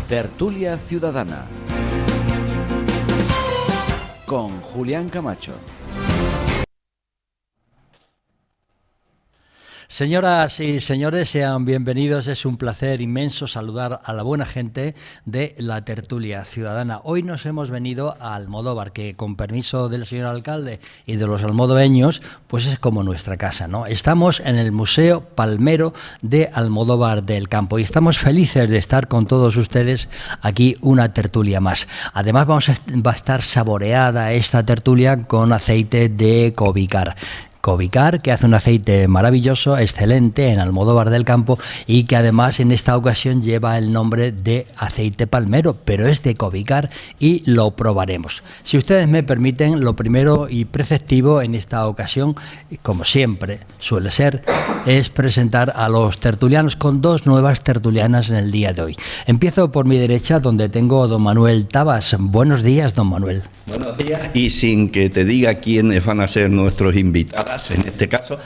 Tertulia Ciudadana con Julián Camacho. Señoras y señores, sean bienvenidos. Es un placer inmenso saludar a la buena gente de la Tertulia Ciudadana. Hoy nos hemos venido a Almodóvar, que con permiso del señor alcalde y de los almodoveños, pues es como nuestra casa, ¿no? Estamos en el Museo Palmero de Almodóvar del Campo y estamos felices de estar con todos ustedes aquí una tertulia más. Además va a estar saboreada esta tertulia con aceite de Covicar. Covicar, que hace un aceite maravilloso, excelente en Almodóvar del Campo y que además en esta ocasión lleva el nombre de aceite palmero, pero es de Covicar y lo probaremos. Si ustedes me permiten, lo primero y preceptivo en esta ocasión, como siempre suele ser, es presentar a los tertulianos con dos nuevas tertulianas en el día de hoy. Empiezo por mi derecha, donde tengo a don Manuel Tabas. Buenos días, don Manuel. Buenos días. Y sin que te diga quiénes van a ser nuestros invitados, en este caso,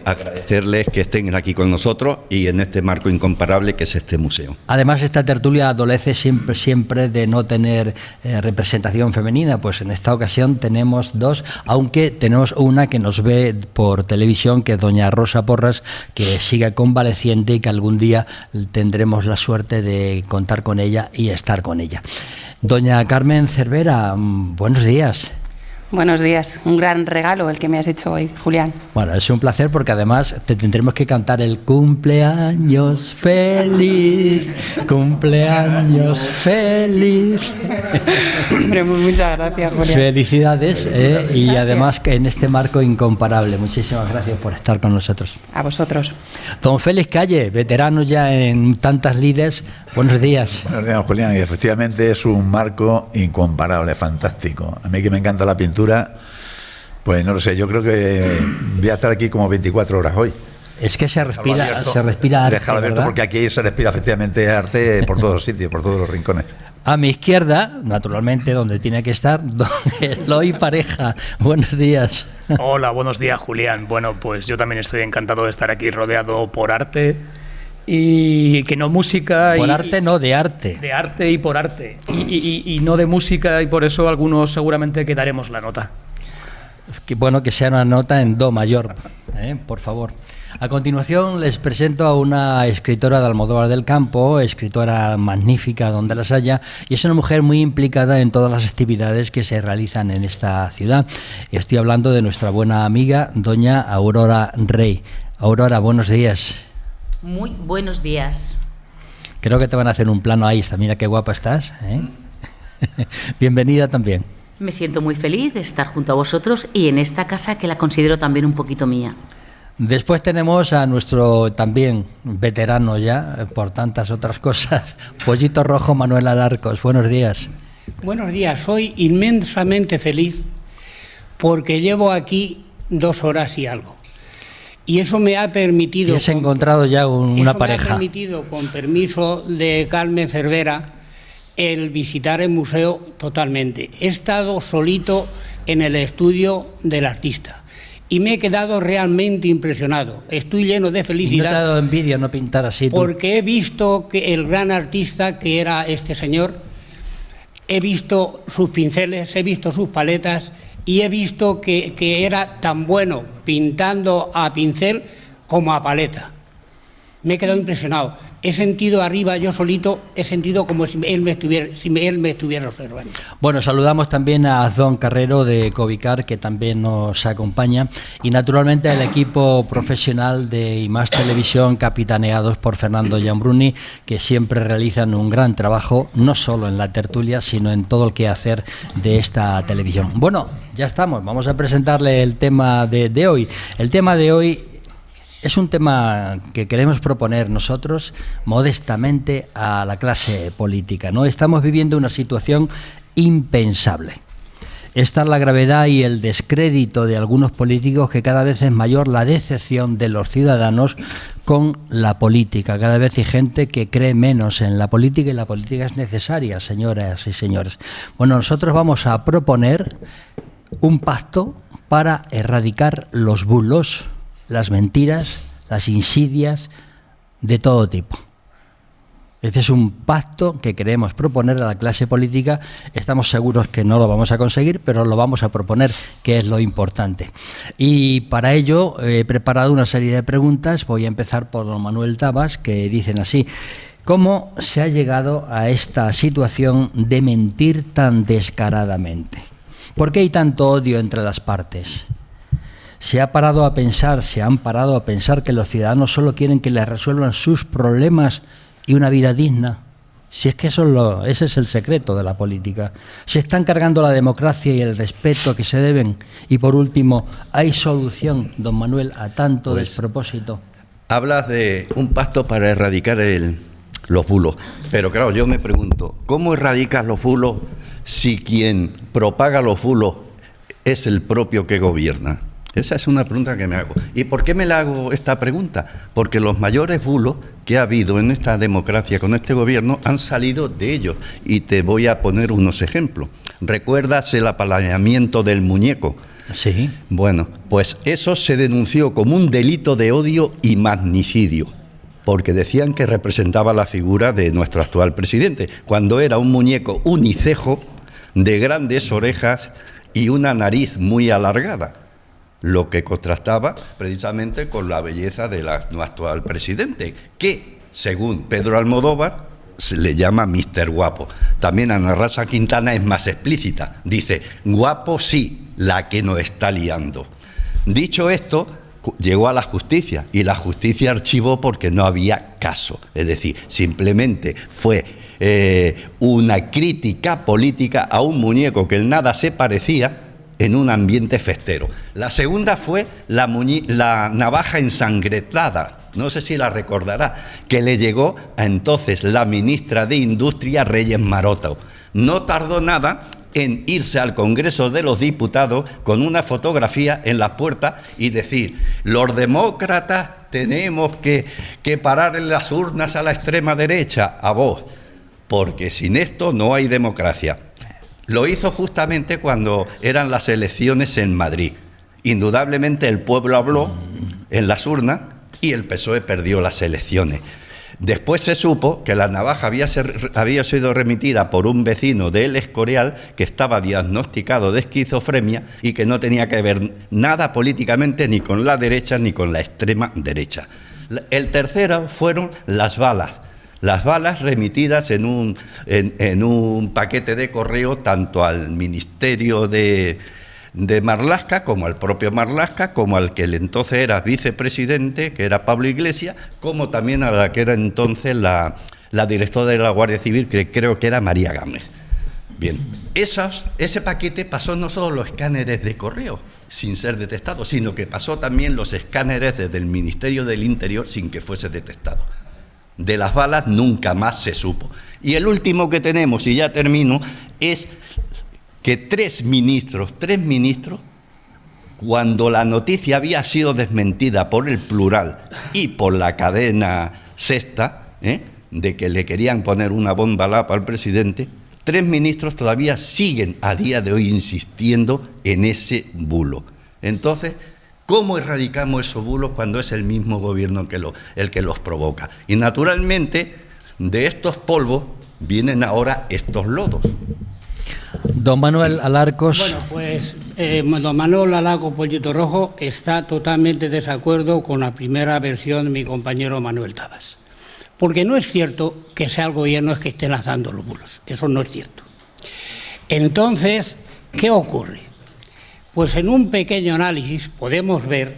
agradecerles que estén aquí con nosotros y en este marco incomparable que es este museo. Además, esta tertulia adolece siempre de no tener representación femenina, pues en esta ocasión tenemos dos, aunque tenemos una que nos ve por televisión, que es doña Rosa Porras, que sigue convaleciente y que algún día tendremos la suerte de contar con ella y estar con ella. Doña Carmen Cervera, buenos días. Buenos días, un gran regalo el que me has hecho hoy, Julián. Bueno, es un placer porque además te tendremos que cantar el cumpleaños feliz, cumpleaños feliz. Hombre, muchas gracias, Julián. Felicidades y además que en este marco incomparable. Muchísimas gracias por estar con nosotros. A vosotros. Don Félix Calle, veterano ya en tantas lides, buenos días. Buenos días, Julián, y efectivamente es un marco incomparable, fantástico. A mí que me encanta la pintura, pues no lo sé, yo creo que voy a estar aquí como 24 horas hoy. Es que se respira arte, déjalo abierto, ¿verdad? porque aquí se respira efectivamente arte por todos los sitios, por todos los rincones. A mi izquierda, naturalmente, donde tiene que estar, don Eloy Pareja. Buenos días. Hola, buenos días, Julián. Bueno, pues yo también estoy encantado de estar aquí rodeado por arte y que no música. Por arte, no, de arte. De arte y por arte. Y no de música, y por eso algunos seguramente quedaremos la nota. Bueno, que sea una nota en do mayor, por favor. A continuación les presento a una escritora de Almodóvar del Campo, escritora magnífica donde las haya, y es una mujer muy implicada en todas las actividades que se realizan en esta ciudad. Estoy hablando de nuestra buena amiga, doña Aurora Rey. Aurora, buenos días. Muy buenos días. Creo que te van a hacer un plano ahí, mira qué guapa estás, Bienvenida también. Me siento muy feliz de estar junto a vosotros y en esta casa que la considero también un poquito mía. Después tenemos a nuestro también veterano ya, por tantas otras cosas, Pollito Rojo Manuel Alarcos. Buenos días. Buenos días, soy inmensamente feliz porque llevo aquí 2 horas y algo. Y eso me ha permitido... Y has encontrado ya una pareja. Me ha permitido, con permiso de Carmen Cervera, el visitar el museo totalmente. He estado solito en el estudio del artista y me he quedado realmente impresionado. Estoy lleno de felicidad. ¿No te ha dado envidia no pintar así tú? Porque he visto que el gran artista que era este señor, he visto sus pinceles, he visto sus paletas y he visto que era tan bueno pintando a pincel como a paleta. Me he quedado impresionado. He sentido arriba, yo solito, he sentido como si él me estuviera observando. Bueno, saludamos también a Azón Carrero de Covicar, que también nos acompaña, y naturalmente al equipo profesional de IMAX Televisión, capitaneados por Fernando Giambruni, que siempre realizan un gran trabajo, no solo en la tertulia, sino en todo el quehacer de esta televisión. Bueno, ya estamos, vamos a presentarle el tema de hoy. El tema de hoy es un tema que queremos proponer nosotros modestamente a la clase política, ¿no? Estamos viviendo una situación impensable. Esta es la gravedad y el descrédito de algunos políticos, que cada vez es mayor la decepción de los ciudadanos con la política. Cada vez hay gente que cree menos en la política, y la política es necesaria, señoras y señores. Bueno, nosotros vamos a proponer un pacto para erradicar los bulos, las mentiras, las insidias de todo tipo. Este es un pacto que queremos proponer a la clase política. Estamos seguros que no lo vamos a conseguir, pero lo vamos a proponer, que es lo importante. Y para ello he preparado una serie de preguntas. Voy a empezar por don Manuel Tabas, que dicen así: ¿cómo se ha llegado a esta situación de mentir tan descaradamente? ¿Por qué hay tanto odio entre las partes? ¿Se han parado a pensar que los ciudadanos solo quieren que les resuelvan sus problemas y una vida digna? Si es que ese es el secreto de la política. Se están cargando la democracia y el respeto que se deben. Y por último, ¿hay solución, don Manuel, a tanto despropósito? Hablas de un pacto para erradicar los bulos, pero claro, yo me pregunto, ¿cómo erradicas los bulos si quien propaga los bulos es el propio que gobierna? Esa es una pregunta que me hago. ¿Y por qué me la hago esta pregunta? Porque los mayores bulos que ha habido en esta democracia con este gobierno han salido de ellos. Y te voy a poner unos ejemplos. ¿Recuerdas el apalañamiento del muñeco? Sí. Bueno, pues eso se denunció como un delito de odio y magnicidio, porque decían que representaba la figura de nuestro actual presidente, cuando era un muñeco unicejo, de grandes orejas y una nariz muy alargada, lo que contrastaba precisamente con la belleza de nuestro actual presidente, que, según Pedro Almodóvar, se le llama Mr. Guapo. También Ana Rosa Quintana es más explícita, dice: guapo sí, la que nos está liando. Dicho esto, llegó a la justicia y la justicia archivó porque no había caso, es decir, simplemente fue una crítica política a un muñeco que en nada se parecía en un ambiente festero. La segunda fue la navaja ensangrentada, no sé si la recordará, que le llegó a entonces la ministra de Industria, Reyes Maroto. No tardó nada en irse al Congreso de los Diputados con una fotografía en la puerta y decir: los demócratas tenemos que parar en las urnas a la extrema derecha, a vos, porque sin esto no hay democracia. Lo hizo justamente cuando eran las elecciones en Madrid. Indudablemente el pueblo habló en las urnas y el PSOE perdió las elecciones. Después se supo que la navaja había sido remitida por un vecino de El Escorial que estaba diagnosticado de esquizofrenia y que no tenía que ver nada políticamente ni con la derecha ni con la extrema derecha. El tercero fueron las balas. Las balas remitidas en un paquete de correo tanto al Ministerio de Marlaska, como al propio Marlaska, como al que entonces era vicepresidente, que era Pablo Iglesias, como también a la que era entonces la directora de la Guardia Civil, que creo que era María Gámez. Bien, ese paquete pasó no solo los escáneres de correo sin ser detectado, sino que pasó también los escáneres desde el Ministerio del Interior sin que fuese detectado. De las balas nunca más se supo. Y el último que tenemos, y ya termino, es que tres ministros, cuando la noticia había sido desmentida por El Plural y por la cadena Sexta, de que le querían poner una bomba lapa al presidente, 3 ministros todavía siguen a día de hoy insistiendo en ese bulo. Entonces, ¿cómo erradicamos esos bulos cuando es el mismo gobierno el que los provoca? Y naturalmente, de estos polvos vienen ahora estos lodos. Don Manuel Alarcos. Bueno, pues don Manuel Alarcos Pollito Rojo está totalmente de desacuerdo con la primera versión de mi compañero Manuel Tabas. Porque no es cierto que sea el gobierno el que esté lanzando los bulos. Eso no es cierto. Entonces, ¿qué ocurre? Pues en un pequeño análisis podemos ver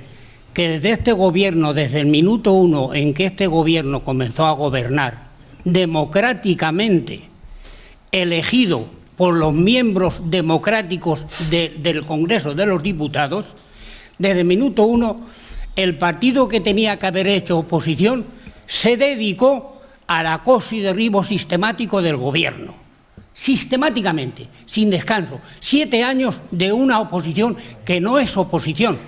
que desde este gobierno, desde el minuto 1 en que este gobierno comenzó a gobernar democráticamente, elegido por los miembros democráticos del Congreso de los Diputados, desde el minuto 1, el partido que tenía que haber hecho oposición se dedicó al acoso y derribo sistemático del gobierno. Sistemáticamente, sin descanso. 7 años de una oposición que no es oposición,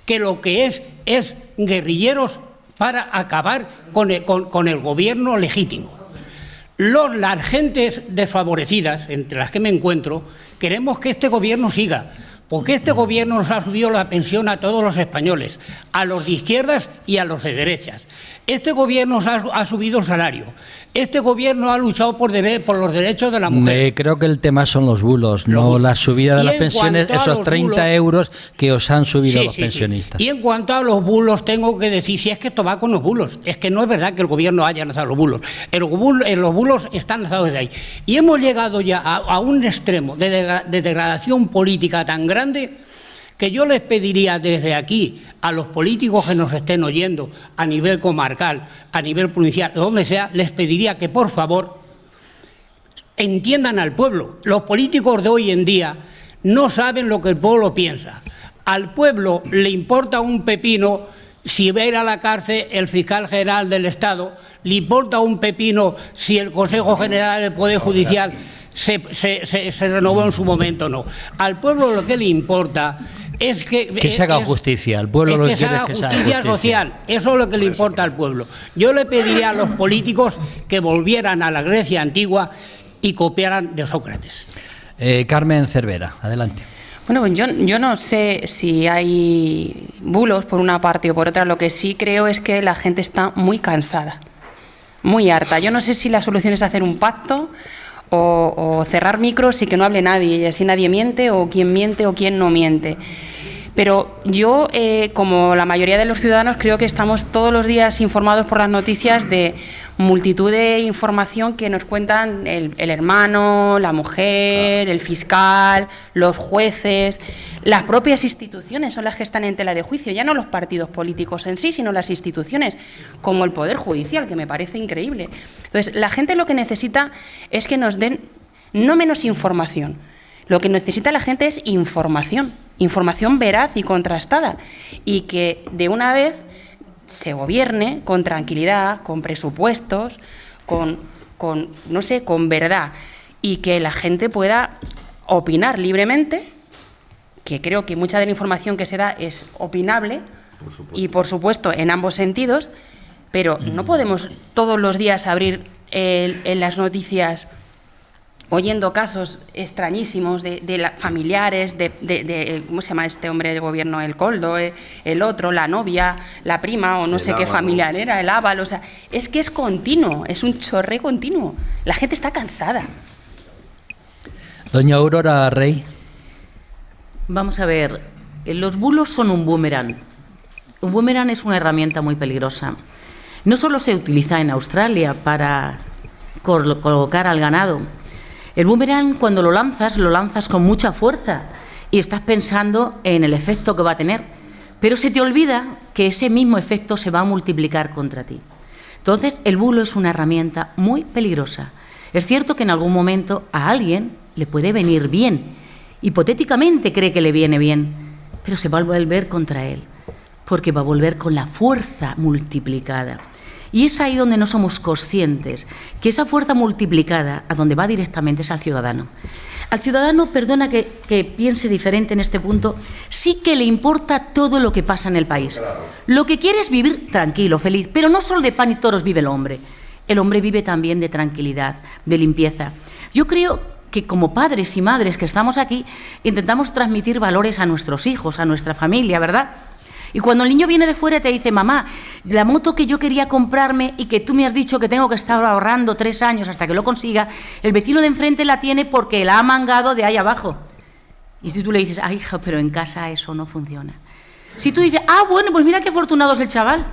que lo que es guerrilleros para acabar con el gobierno legítimo. Las gentes desfavorecidas, entre las que me encuentro, queremos que este gobierno siga, Porque este gobierno nos ha subido la pensión a todos los españoles, a los de izquierdas y a los de derechas. Este gobierno nos ha subido el salario. Este gobierno ha luchado por los derechos de la mujer. Creo que el tema son los bulos, no la subida de las pensiones, esos 30 euros que os han subido los pensionistas. Y en cuanto a los bulos, tengo que decir, si es que esto va con los bulos, es que no es verdad que el gobierno haya lanzado los bulos. Los bulos están lanzados desde ahí. Y hemos llegado ya a un extremo de degradación política tan grande que yo les pediría desde aquí a los políticos que nos estén oyendo a nivel comarcal, a nivel provincial, donde sea, les pediría que por favor entiendan al pueblo. Los políticos de hoy en día no saben lo que el pueblo piensa. Al pueblo le importa un pepino si va a ir a la cárcel el fiscal general del Estado, le importa un pepino si el Consejo General del Poder Judicial se renovó en su momento o no. Al pueblo lo que le importa es que se haga justicia. El pueblo lo que quiere es que se haga justicia social. Eso es lo que le importa al pueblo. Yo le pediría a los políticos que volvieran a la Grecia antigua y copiaran de Sócrates. Carmen Cervera, adelante. Bueno, pues yo no sé si hay bulos por una parte o por otra. Lo que sí creo es que la gente está muy cansada, muy harta. Yo no sé si la solución es hacer un pacto o cerrar micros y que no hable nadie, y así nadie miente o quién no miente. Pero yo, como la mayoría de los ciudadanos, creo que estamos todos los días informados por las noticias de multitud de información que nos cuentan el hermano, la mujer, el fiscal, los jueces. Las propias instituciones son las que están en tela de juicio, ya no los partidos políticos en sí, sino las instituciones, como el Poder Judicial, que me parece increíble. Entonces, la gente lo que necesita es que nos den no menos información. Lo que necesita la gente es información veraz y contrastada, y que de una vez se gobierne con tranquilidad, con presupuestos, con verdad, y que la gente pueda opinar libremente, que creo que mucha de la información que se da es opinable, y por supuesto en ambos sentidos, pero no podemos todos los días abrir en las noticias oyendo casos extrañísimos de familiares, de ¿cómo se llama este hombre del gobierno? El Coldo, el otro, la novia, la prima, o no sé qué familiar era, el Ávalo. O sea, es que es continuo, es un chorreo continuo. La gente está cansada. Doña Aurora Rey. Vamos a ver, los bulos son un boomerang. Un boomerang es una herramienta muy peligrosa. No solo se utiliza en Australia para colocar al ganado. El boomerang, cuando lo lanzas con mucha fuerza y estás pensando en el efecto que va a tener, pero se te olvida que ese mismo efecto se va a multiplicar contra ti. Entonces, el bulo es una herramienta muy peligrosa. Es cierto que en algún momento a alguien le puede venir bien, hipotéticamente cree que le viene bien, pero se va a volver contra él, porque va a volver con la fuerza multiplicada. Y es ahí donde no somos conscientes, que esa fuerza multiplicada a donde va directamente es al ciudadano. Al ciudadano, perdona que piense diferente en este punto, sí que le importa todo lo que pasa en el país. Lo que quiere es vivir tranquilo, feliz, pero no solo de pan y toros vive el hombre. El hombre vive también de tranquilidad, de limpieza. Yo creo que como padres y madres que estamos aquí, intentamos transmitir valores a nuestros hijos, a nuestra familia, ¿verdad? Y cuando el niño viene de fuera y te dice, mamá, la moto que yo quería comprarme y que tú me has dicho que tengo que estar ahorrando 3 años hasta que lo consiga, el vecino de enfrente la tiene porque la ha mangado de ahí abajo. Y si tú le dices, ay, hija, pero en casa eso no funciona. Si tú dices, bueno, pues mira qué afortunado es el chaval,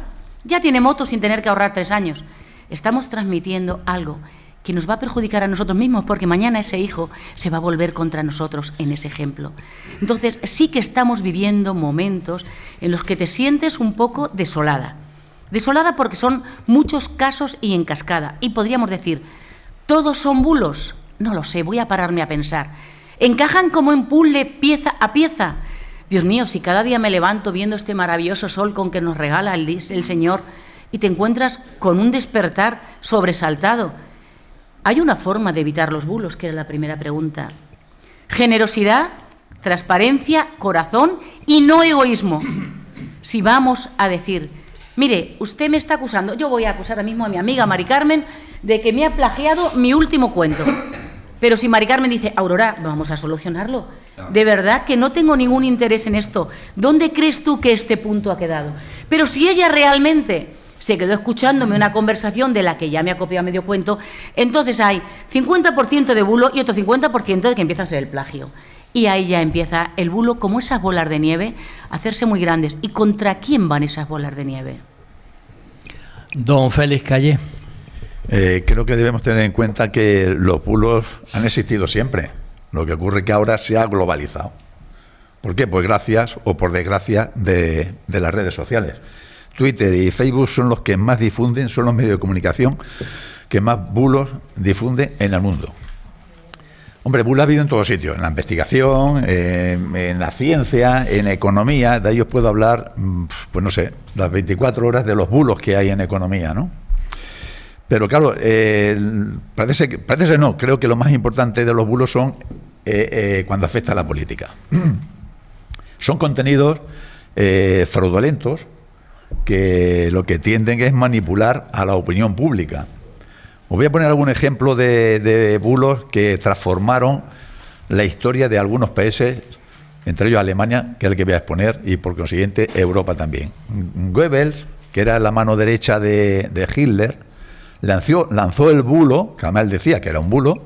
ya tiene moto sin tener que ahorrar 3 años. Estamos transmitiendo algo que nos va a perjudicar a nosotros mismos, porque mañana ese hijo se va a volver contra nosotros en ese ejemplo. Entonces, sí que estamos viviendo momentos en los que te sientes un poco desolada. Desolada porque son muchos casos y en cascada. Y podríamos decir, ¿todos son bulos? No lo sé, voy a pararme a pensar. ¿Encajan como en puzzle pieza a pieza? Dios mío, si cada día me levanto viendo este maravilloso sol con que nos regala el Señor y te encuentras con un despertar sobresaltado, ¿hay una forma de evitar los bulos? Que era la primera pregunta. Generosidad, transparencia, corazón y no egoísmo. Si vamos a decir, mire, usted me está acusando, yo voy a acusar ahora mismo a mi amiga Mari Carmen de que me ha plagiado mi último cuento. Pero si Mari Carmen dice, Aurora, vamos a solucionarlo, De verdad que no tengo ningún interés en esto. ¿Dónde crees tú que este punto ha quedado? Pero si ella realmente se quedó escuchándome una conversación de la que ya me ha copiado medio cuento, entonces hay 50% de bulo y otro 50% de que empieza a ser el plagio. Y ahí ya empieza el bulo, como esas bolas de nieve, a hacerse muy grandes. ¿Y contra quién van esas bolas de nieve? Don Félix Calle. Creo que debemos tener en cuenta que los bulos han existido siempre. Lo que ocurre es que ahora se ha globalizado. ¿Por qué? Pues gracias o por desgracia de las redes sociales. Twitter y Facebook son los que más difunden, son los medios de comunicación que más bulos difunden en el mundo. Hombre, bulos ha habido en todos sitios, en la investigación, en la ciencia, en economía. De ellos puedo hablar, pues no sé, las 24 horas de los bulos que hay en economía, ¿no? Pero claro, parece no, creo que lo más importante de los bulos son cuando afecta a la política. Son contenidos fraudulentos que lo que tienden es manipular a la opinión pública. Os voy a poner algún ejemplo de bulos que transformaron la historia de algunos países, entre ellos Alemania, que es el que voy a exponer, y por consiguiente Europa también. Goebbels, que era la mano derecha de Hitler, lanzó el bulo, que además él decía que era un bulo,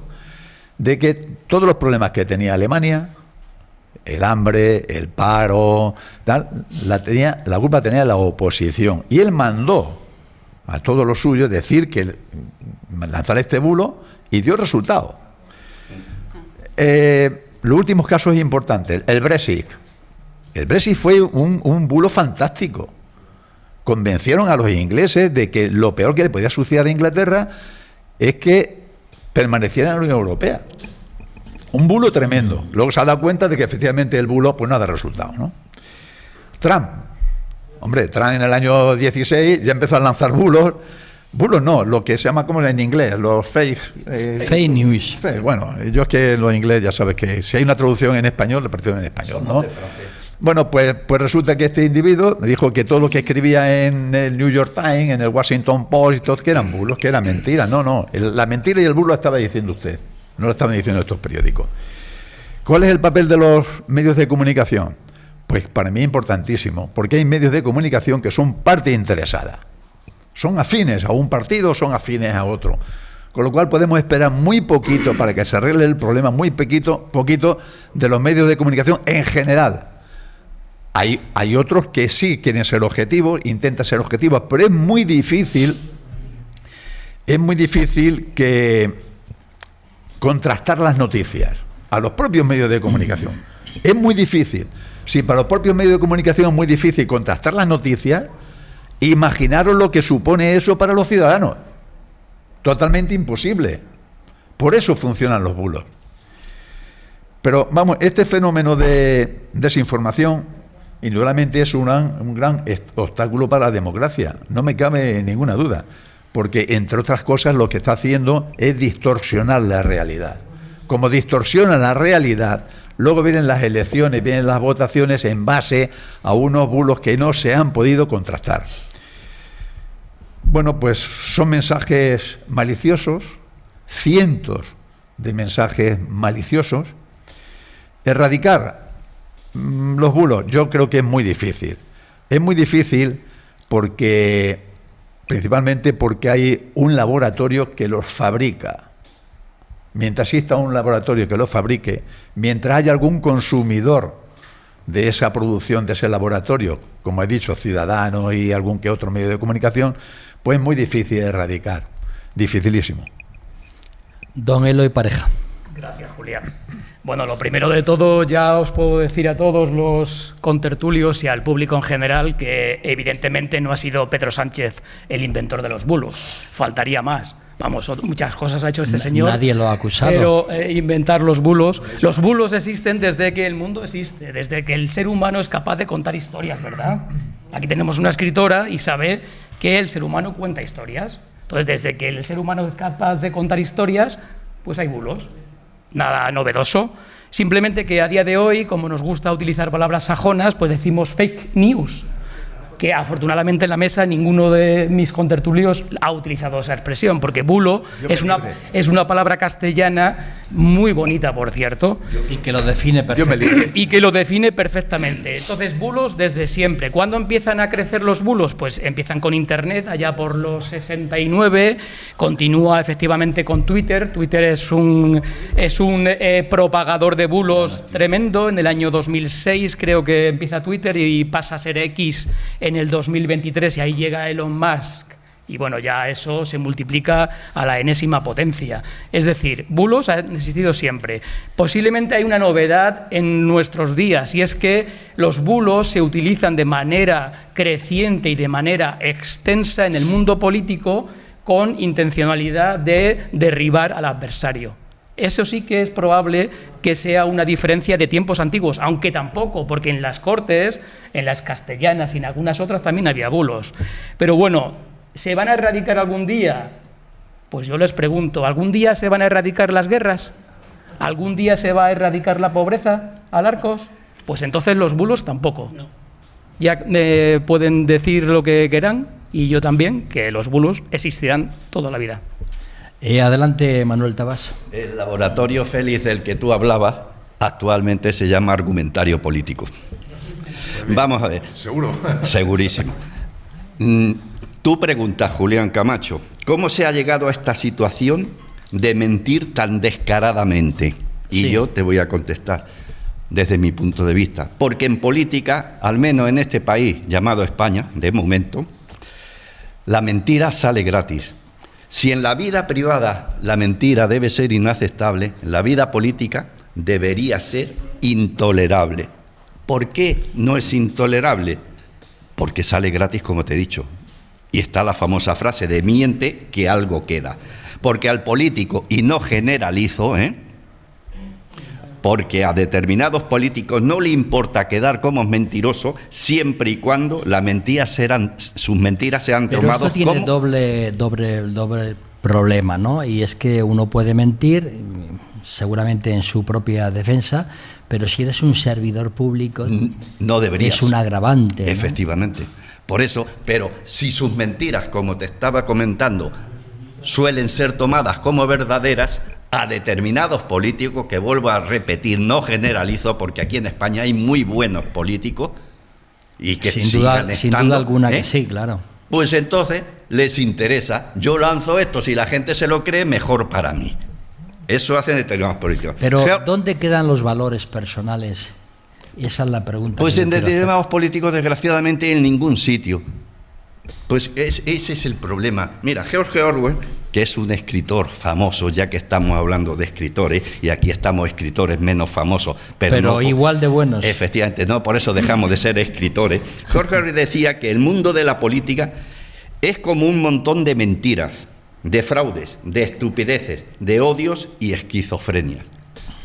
de que todos los problemas que tenía Alemania, el hambre, el paro, tal, la culpa tenía la oposición. Y él mandó a todos los suyos decir que lanzar este bulo y dio resultado. Los últimos casos importantes, el Brexit. El Brexit fue un bulo fantástico. Convencieron a los ingleses de que lo peor que le podía suceder a Inglaterra es que permaneciera en la Unión Europea. Un bulo tremendo. Luego se ha dado cuenta de que efectivamente el bulo pues no da resultado, ¿no? Trump. Hombre, Trump en el año 16 ya empezó a lanzar bulos. Bulos no, lo que se llama, ¿cómo es en inglés? Los fake news. Bueno, yo es que los inglés ya sabes que si hay una traducción en español, lo partido en español, ¿no? Bueno, pues resulta que este individuo me dijo que todo lo que escribía en el New York Times, en el Washington Post y todo, que eran bulos, que eran mentiras. No, la mentira y el bulo lo estaba diciendo usted, no lo estaban diciendo estos periódicos. ¿Cuál es el papel de los medios de comunicación? Pues para mí importantísimo, porque hay medios de comunicación que son parte interesada. Son afines a un partido, son afines a otro. Con lo cual podemos esperar muy poquito para que se arregle el problema, muy poquito de los medios de comunicación en general. Hay otros que sí quieren ser objetivos, intentan ser objetivos, pero es muy difícil que contrastar las noticias a los propios medios de comunicación. Es muy difícil. Si para los propios medios de comunicación es muy difícil contrastar las noticias, imaginaros lo que supone eso para los ciudadanos. Totalmente imposible. Por eso funcionan los bulos. Pero vamos, este fenómeno de desinformación indudablemente es un gran obstáculo para la democracia. No me cabe ninguna duda. Porque, entre otras cosas, lo que está haciendo es distorsionar la realidad. Como distorsiona la realidad, luego vienen las elecciones, vienen las votaciones en base a unos bulos que no se han podido contrastar. Bueno, pues son mensajes maliciosos, cientos de mensajes maliciosos. Erradicar los bulos, yo creo que es muy difícil. Es muy difícil principalmente porque hay un laboratorio que los fabrica. Mientras exista un laboratorio que los fabrique, mientras haya algún consumidor de esa producción, de ese laboratorio, como he dicho, ciudadanos y algún que otro medio de comunicación, pues es muy difícil erradicar. Dificilísimo. Don Eloy Pareja. Gracias, Julián. Bueno, lo primero de todo, ya os puedo decir a todos los contertulios y al público en general que evidentemente no ha sido Pedro Sánchez el inventor de los bulos. Faltaría más. Vamos, muchas cosas ha hecho este señor. Nadie lo ha acusado. Pero inventar los bulos existen desde que el mundo existe, desde que el ser humano es capaz de contar historias, ¿verdad? Aquí tenemos una escritora y sabe que el ser humano cuenta historias. Entonces, desde que el ser humano es capaz de contar historias, pues hay bulos. Nada novedoso. Simplemente que a día de hoy, como nos gusta utilizar palabras sajonas, pues decimos fake news. que afortunadamente en la mesa ninguno de mis contertulios ha utilizado esa expresión, porque bulo es una palabra castellana muy bonita, por cierto. Y que lo define perfectamente. Y que lo define perfectamente. Entonces, bulos desde siempre. ¿Cuándo empiezan a crecer los bulos? Pues empiezan con Internet, allá por los 69, continúa efectivamente con Twitter. Twitter es un propagador de bulos tremendo. En el año 2006 creo que empieza Twitter y pasa a ser X en el 2023 y ahí llega Elon Musk y bueno, ya eso se multiplica a la enésima potencia. Es decir, bulos han existido siempre. Posiblemente hay una novedad en nuestros días y es que los bulos se utilizan de manera creciente y de manera extensa en el mundo político con intencionalidad de derribar al adversario. Eso sí que es probable que sea una diferencia de tiempos antiguos, aunque tampoco, porque en las Cortes, en las castellanas y en algunas otras también había bulos. Pero bueno, ¿se van a erradicar algún día? Pues yo les pregunto, ¿algún día se van a erradicar las guerras? ¿Algún día se va a erradicar la pobreza, Alarcos? Pues entonces los bulos tampoco. No. Ya pueden decir lo que quieran, y yo también, que los bulos existirán toda la vida. Adelante, Manuel Tabás. El laboratorio Félix del que tú hablabas actualmente se llama argumentario político. Vamos a ver. ¿Seguro? Segurísimo. Tú preguntas, Julián Camacho, ¿cómo se ha llegado a esta situación de mentir tan descaradamente? Y sí, yo te voy a contestar desde mi punto de vista. Porque en política, al menos en este país llamado España, de momento, la mentira sale gratis. Si en la vida privada la mentira debe ser inaceptable, en la vida política debería ser intolerable. ¿Por qué no es intolerable? Porque sale gratis, como te he dicho. Y está la famosa frase de miente que algo queda. Porque al político, y no generalizo, porque a determinados políticos no le importa quedar como mentiroso siempre y cuando sus mentiras sean tomadas como... Pero esto tiene doble problema, ¿no? Y es que uno puede mentir, seguramente en su propia defensa, pero si eres un servidor público... No deberías. Es un agravante, ¿no? Efectivamente. Por eso, pero si sus mentiras, como te estaba comentando, suelen ser tomadas como verdaderas, a determinados políticos, que vuelvo a repetir, no generalizo, porque aquí en España hay muy buenos políticos y que sin sigan duda, estando, sin duda alguna que sí, claro. Pues entonces les interesa, yo lanzo esto, si la gente se lo cree, mejor para mí. Eso hacen determinados políticos. Pero ¿dónde quedan los valores personales? Esa es la pregunta. Pues en determinados políticos, desgraciadamente, en ningún sitio. Pues ese es el problema. Mira, George Orwell, que es un escritor famoso, ya que estamos hablando de escritores, y aquí estamos escritores menos famosos, pero no, igual de buenos. Efectivamente, no, por eso dejamos de ser escritores. George Orwell decía que el mundo de la política es como un montón de mentiras, de fraudes, de estupideces, de odios y esquizofrenia.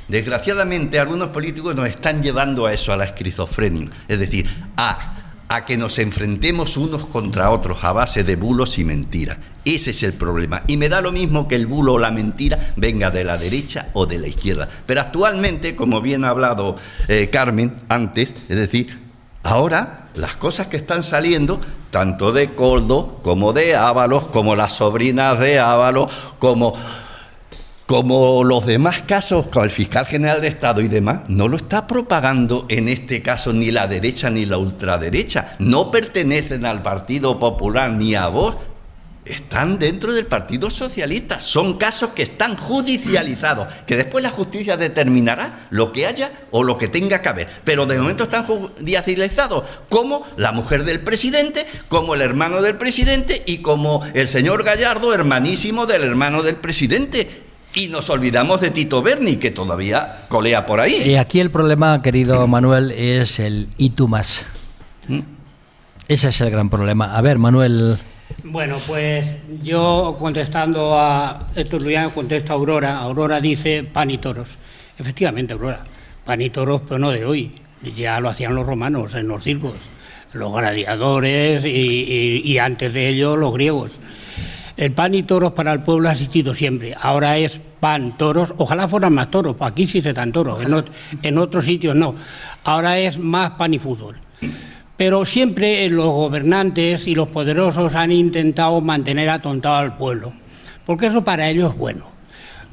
Desgraciadamente, algunos políticos nos están llevando a eso, a la esquizofrenia, es decir, a que nos enfrentemos unos contra otros a base de bulos y mentiras. Ese es el problema. Y me da lo mismo que el bulo o la mentira venga de la derecha o de la izquierda. Pero actualmente, como bien ha hablado Carmen antes, es decir, ahora las cosas que están saliendo, tanto de Koldo como de Ábalos, como las sobrinas de Ábalos, como los demás casos, con el fiscal general de Estado y demás, no lo está propagando en este caso ni la derecha ni la ultraderecha. No pertenecen al Partido Popular ni a Vox. Están dentro del Partido Socialista. Son casos que están judicializados, que después la justicia determinará lo que haya o lo que tenga que haber. Pero de momento están judicializados, como la mujer del presidente, como el hermano del presidente y como el señor Gallardo, hermanísimo del hermano del presidente. Y nos olvidamos de Tito Berni, que todavía colea por ahí. Aquí el problema, querido Manuel, es el y tú más. Ese es el gran problema. A ver, Manuel. Bueno, pues yo contestando a Tertuliano, contesto a Aurora. Aurora dice pan y toros. Efectivamente, Aurora, pan y toros, pero no de hoy. Ya lo hacían los romanos en los circos, los gladiadores y antes de ello los griegos. El pan y toros para el pueblo ha existido siempre. Ahora es pan, toros. Ojalá fueran más toros. Aquí sí se dan toros. En otros sitios no. Ahora es más pan y fútbol. Pero siempre los gobernantes y los poderosos han intentado mantener atontado al pueblo, porque eso para ellos es bueno.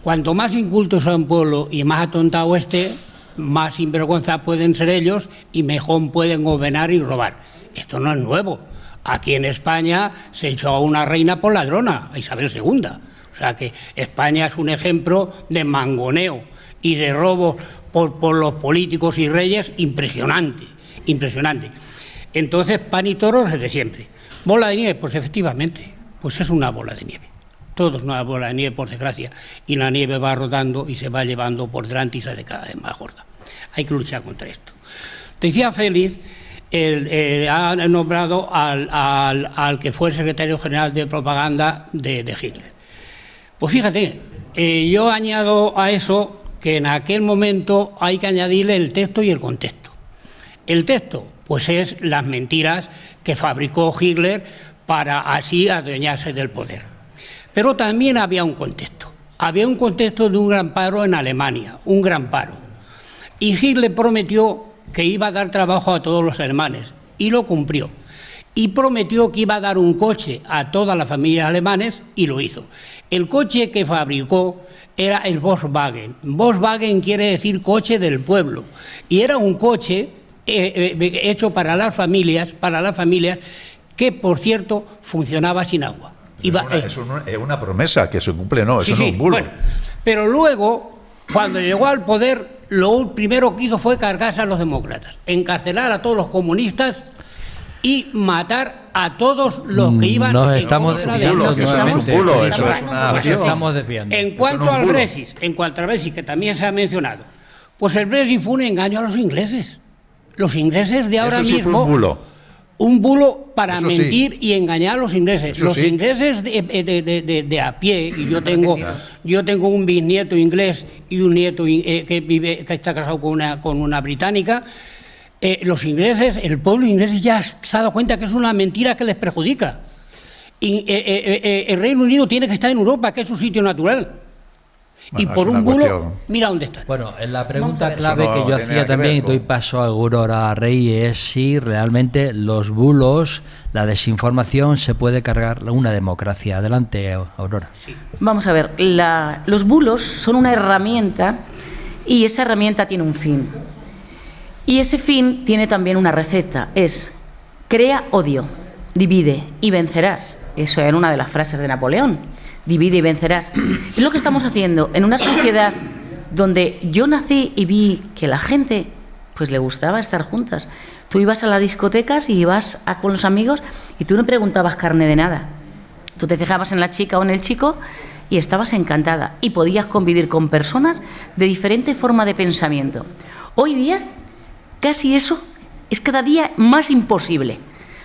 Cuanto más inculto sea un pueblo y más atontado esté, más sinvergüenza pueden ser ellos y mejor pueden gobernar y robar. Esto no es nuevo. Aquí en España se echó a una reina por ladrona, a Isabel II. O sea que España es un ejemplo de mangoneo y de robo por los políticos y reyes impresionante, impresionante. Entonces, pan y toros desde siempre. Bola de nieve, pues efectivamente, pues es una bola de nieve. Todo es una bola de nieve, por desgracia, y la nieve va rodando y se va llevando por delante y se hace cada vez más gorda. Hay que luchar contra esto. Decía Félix, ha nombrado al que fue el secretario general de propaganda de Hitler. Pues fíjate, yo añado a eso que en aquel momento hay que añadirle el texto y el contexto. El texto, pues es las mentiras que fabricó Hitler para así adueñarse del poder. Pero también había un contexto. Había un contexto de un gran paro en Alemania, un gran paro. Y Hitler prometió que iba a dar trabajo a todos los alemanes, y lo cumplió. Y prometió que iba a dar un coche a todas las familias alemanes, y lo hizo. El coche que fabricó era el Volkswagen. Volkswagen quiere decir coche del pueblo. Y era un coche hecho para las familias, que, por cierto, funcionaba sin agua. Es una promesa que se cumple, no, eso no es un bulo. Bueno, pero luego, cuando llegó al poder, lo primero que hizo fue cargarse a los demócratas, encarcelar a todos los comunistas y matar a todos los que iban en contra de ellos. Eso no es un bulo, eso es una acción. En cuanto al Brexit, que también se ha mencionado, pues el Brexit fue un engaño a los ingleses. Los ingleses de ahora mismo... Fue un bulo. Un bulo para mentir y engañar a los ingleses. Los ingleses de a pie, y yo tengo un bisnieto inglés y un nieto que está casado con una británica. Los ingleses, el pueblo inglés ya se ha dado cuenta que es una mentira que les perjudica. Y el Reino Unido tiene que estar en Europa, que es su sitio natural. Bueno, y por un bulo, mira dónde está. Bueno, la pregunta clave que yo hacía también, y doy paso a Aurora Rey, es si realmente los bulos, la desinformación, se puede cargar una democracia. Adelante, Aurora. Sí. Vamos a ver, los bulos son una herramienta y esa herramienta tiene un fin. Y ese fin tiene también una receta, es crea odio, divide y vencerás. Eso era una de las frases de Napoleón. Divide y vencerás. Es lo que estamos haciendo en una sociedad donde yo nací y vi que la gente pues le gustaba estar juntas. Tú ibas a las discotecas y ibas con los amigos y tú no preguntabas carne de nada. Tú te fijabas en la chica o en el chico y estabas encantada y podías convivir con personas de diferente forma de pensamiento. Hoy día casi eso es cada día más imposible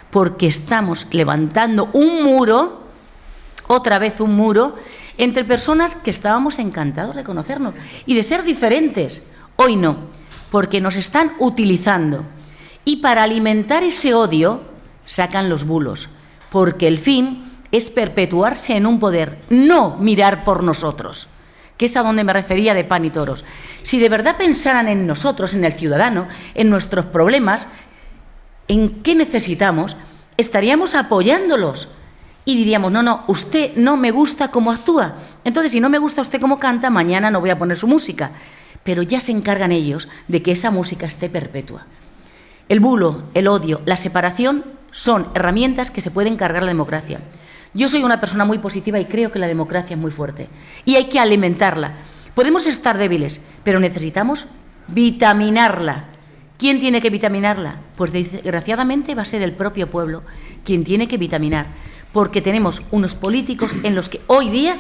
porque estamos levantando un muro, otra vez un muro, entre personas que estábamos encantados de conocernos y de ser diferentes. Hoy no, porque nos están utilizando. Y para alimentar ese odio sacan los bulos, porque el fin es perpetuarse en un poder, no mirar por nosotros, que es a donde me refería de pan y toros. Si de verdad pensaran en nosotros, en el ciudadano, en nuestros problemas, en qué necesitamos, estaríamos apoyándolos. Y diríamos, no, usted no me gusta cómo actúa. Entonces, si no me gusta usted cómo canta, mañana no voy a poner su música. Pero ya se encargan ellos de que esa música esté perpetua. El bulo, el odio, la separación son herramientas que se pueden cargar la democracia. Yo soy una persona muy positiva y creo que la democracia es muy fuerte. Y hay que alimentarla. Podemos estar débiles, pero necesitamos vitaminarla. ¿Quién tiene que vitaminarla? Pues desgraciadamente va a ser el propio pueblo quien tiene que vitaminar. Porque tenemos unos políticos en los que hoy día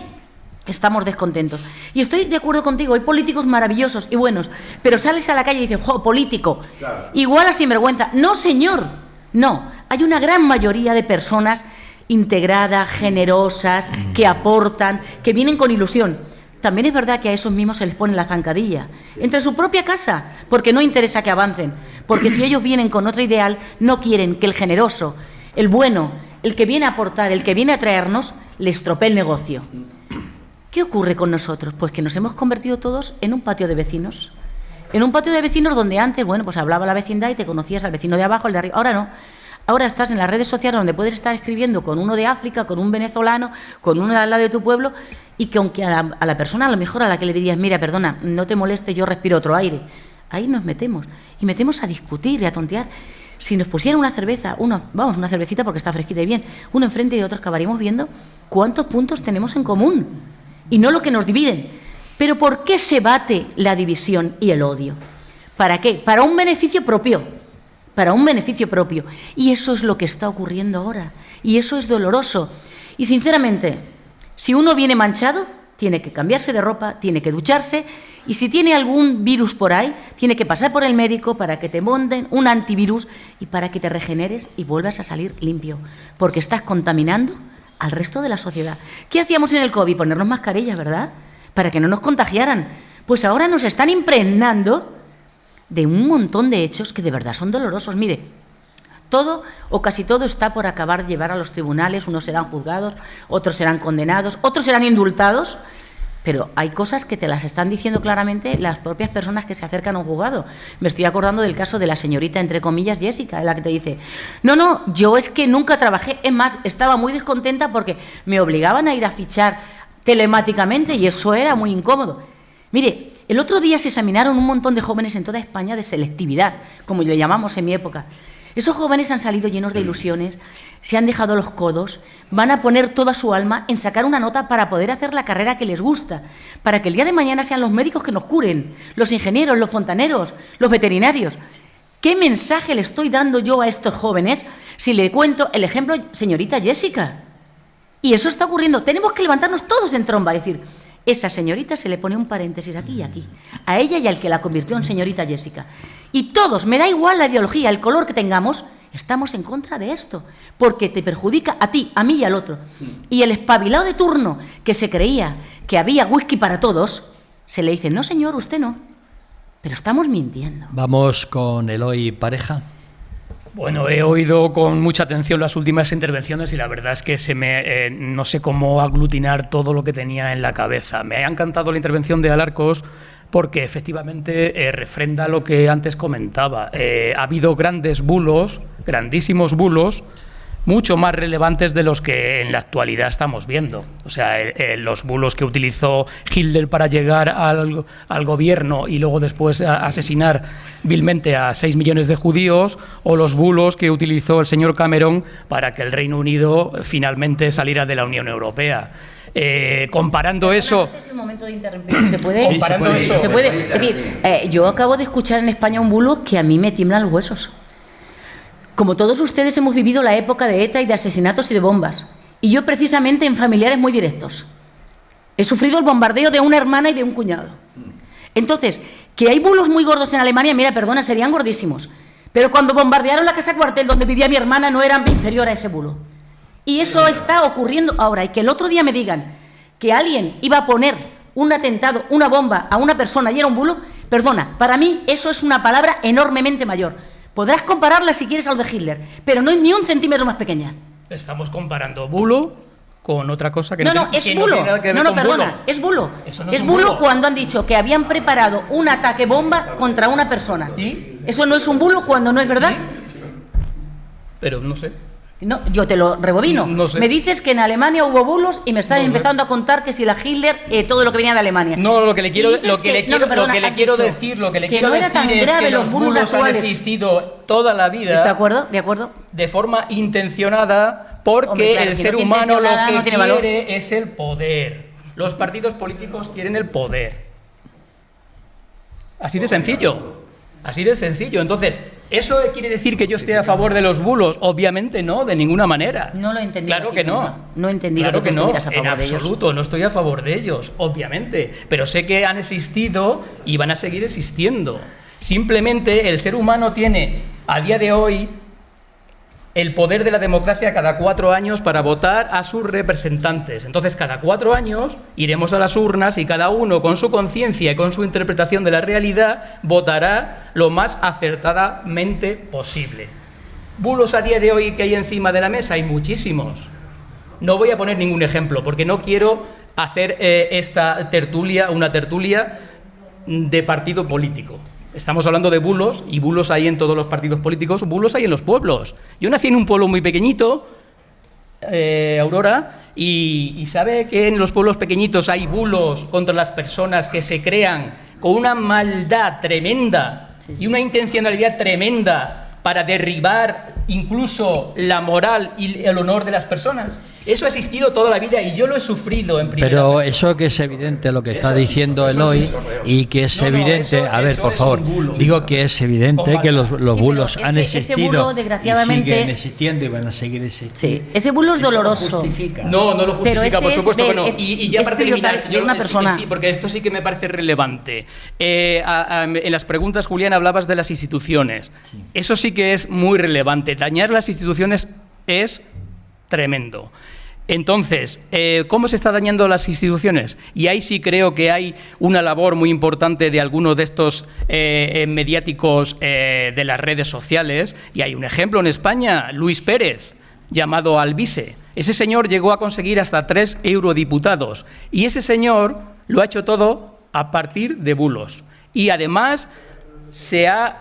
estamos descontentos. Y estoy de acuerdo contigo, hay políticos maravillosos y buenos, pero sales a la calle y dices, ¡jo, político! Claro. Igual a sinvergüenza. No, señor, no. Hay una gran mayoría de personas integradas, generosas, que aportan, que vienen con ilusión. También es verdad que a esos mismos se les pone la zancadilla, entre su propia casa, porque no interesa que avancen. Porque si ellos vienen con otro ideal, no quieren que el generoso, el bueno, el que viene a aportar, el que viene a traernos, le estropee el negocio. ¿Qué ocurre con nosotros? Pues que nos hemos convertido todos en un patio de vecinos. En un patio de vecinos donde antes, bueno, pues hablaba la vecindad y te conocías al vecino de abajo, el de arriba. Ahora no. Ahora estás en las redes sociales donde puedes estar escribiendo con uno de África, con un venezolano, con uno de al lado de tu pueblo, y que aunque a la persona a lo mejor a la que le dirías, mira, perdona, no te moleste, yo respiro otro aire, ahí nos metemos. Y metemos a discutir y a tontear. Si nos pusieran una cerveza, una cervecita porque está fresquita y bien, uno enfrente y otro, acabaríamos viendo cuántos puntos tenemos en común y no lo que nos dividen. Pero ¿por qué se bate la división y el odio? ¿Para qué? Para un beneficio propio. Para un beneficio propio. Y eso es lo que está ocurriendo ahora. Y eso es doloroso. Y sinceramente, si uno viene manchado, tiene que cambiarse de ropa, tiene que ducharse, y si tiene algún virus por ahí, tiene que pasar por el médico para que te monten un antivirus y para que te regeneres y vuelvas a salir limpio. Porque estás contaminando al resto de la sociedad. ¿Qué hacíamos en el COVID? Ponernos mascarillas, ¿verdad? Para que no nos contagiaran. Pues ahora nos están impregnando de un montón de hechos que de verdad son dolorosos. Mire, todo o casi todo está por acabar de llevar a los tribunales, unos serán juzgados, otros serán condenados, otros serán indultados, pero hay cosas que te las están diciendo claramente las propias personas que se acercan a un juzgado. Me estoy acordando del caso de la señorita, entre comillas, Jessica, en la que te dice, no, yo es que nunca trabajé, es más, estaba muy descontenta porque me obligaban a ir a fichar telemáticamente y eso era muy incómodo. Mire, el otro día se examinaron un montón de jóvenes en toda España de selectividad, como le llamamos en mi época. Esos jóvenes han salido llenos de ilusiones, se han dejado los codos, van a poner toda su alma en sacar una nota para poder hacer la carrera que les gusta, para que el día de mañana sean los médicos que nos curen, los ingenieros, los fontaneros, los veterinarios. ¿Qué mensaje le estoy dando yo a estos jóvenes si le cuento el ejemplo, señorita Jessica? Y eso está ocurriendo. Tenemos que levantarnos todos en tromba y decir, esa señorita se le pone un paréntesis aquí y aquí, a ella y al que la convirtió en señorita Jessica. Y todos, me da igual la ideología, el color que tengamos, estamos en contra de esto, porque te perjudica a ti, a mí y al otro. Y el espabilado de turno que se creía que había whisky para todos, se le dice, no señor, usted no, pero estamos mintiendo. Vamos con Eloy Pareja. Bueno, he oído con mucha atención las últimas intervenciones y la verdad es que no sé cómo aglutinar todo lo que tenía en la cabeza. Me ha encantado la intervención de Alarcos porque efectivamente refrenda lo que antes comentaba. Ha habido grandes bulos, grandísimos bulos, mucho más relevantes de los que en la actualidad estamos viendo. O sea, los bulos que utilizó Hitler para llegar al gobierno y luego después asesinar vilmente a 6 millones de judíos, o los bulos que utilizó el señor Cameron para que el Reino Unido finalmente saliera de la Unión Europea. Comparando eso... No sé si es un momento de interrumpir. ¿Se puede? Comparando eso... ¿Se puede? Es decir, yo acabo de escuchar en España un bulo que a mí me tiemblan los huesos. Como todos ustedes hemos vivido la época de ETA y de asesinatos y de bombas. Y yo precisamente en familiares muy directos. He sufrido el bombardeo de una hermana y de un cuñado. Entonces, que hay bulos muy gordos en Alemania, mira, perdona, serían gordísimos. Pero cuando bombardearon la casa cuartel donde vivía mi hermana no eran inferior a ese bulo. Y eso está ocurriendo ahora. Y que el otro día me digan que alguien iba a poner un atentado, una bomba a una persona y era un bulo, perdona, para mí eso es una palabra enormemente mayor. Podrás compararla si quieres a lo de Hitler, pero no es ni un centímetro más pequeña. Estamos comparando bulo con otra cosa que no es bulo. No tiene nada que ver con perdona, bulo. es bulo. Eso no es un bulo cuando han dicho que habían preparado un ataque bomba contra una persona. ¿Y? Eso no es un bulo cuando no es verdad. Pero no sé. No, yo te lo rebobino. No sé. Me dices que en Alemania hubo bulos y me estás empezando a contar que si la Hitler, todo lo que venía de Alemania. No, lo que le quiero decir que no era tan es grave que los bulos han actuales. existido toda la vida. ¿De acuerdo? De acuerdo. De forma intencionada, porque Hombre, claro, el si ser no es humano lo intencionada, que no tiene valor. quiere es el poder. Los partidos políticos quieren el poder. Así de sencillo. Así de sencillo. Entonces, ¿eso quiere decir que yo esté a favor de los bulos? Obviamente no, de ninguna manera. No lo he entendido. Claro así, que no. No he entendido Claro que no, estuvieras a favor en de ellos. absoluto, no estoy a favor de ellos, obviamente. Pero sé que han existido y van a seguir existiendo. Simplemente el ser humano tiene, a día de hoy, el poder de la democracia cada 4 años para votar a sus representantes. Entonces, cada 4 años iremos a las urnas y cada uno, con su conciencia y con su interpretación de la realidad, votará lo más acertadamente posible. Bulos a día de hoy que hay encima de la mesa, hay muchísimos. No voy a poner ningún ejemplo, porque no quiero hacer esta tertulia, una tertulia de partido político. Estamos hablando de bulos, y bulos hay en todos los partidos políticos, bulos hay en los pueblos. Yo nací en un pueblo muy pequeñito, Aurora, y sabe que en los pueblos pequeñitos hay bulos contra las personas que se crean con una maldad tremenda y una intencionalidad tremenda para derribar incluso la moral y el honor de las personas. Eso ha existido toda la vida y yo lo he sufrido en primera Pero persona. eso que es evidente lo que está diciendo Eloy, y que es evidente, a ver, por favor, digo que es evidente que los bulos han ese bulo, existido, desgraciadamente, y siguen existiendo y van a seguir existiendo. Sí, ese bulo es Eso doloroso. lo justifica. No lo Pero justifica, por ese supuesto es que no. de- Y ya es para terminar, pilotar de una sí, persona. sí, porque esto sí que me parece relevante. En las preguntas, Julián, hablabas de las instituciones. Sí. Eso sí que es muy relevante. Dañar las instituciones es tremendo. Entonces, ¿cómo se está dañando las instituciones? Y ahí sí creo que hay una labor muy importante de algunos de estos mediáticos de las redes sociales. Y hay un ejemplo en España, Luis Pérez, llamado Alvise. Ese señor llegó a conseguir hasta 3 eurodiputados. Y ese señor lo ha hecho todo a partir de bulos. Y además se ha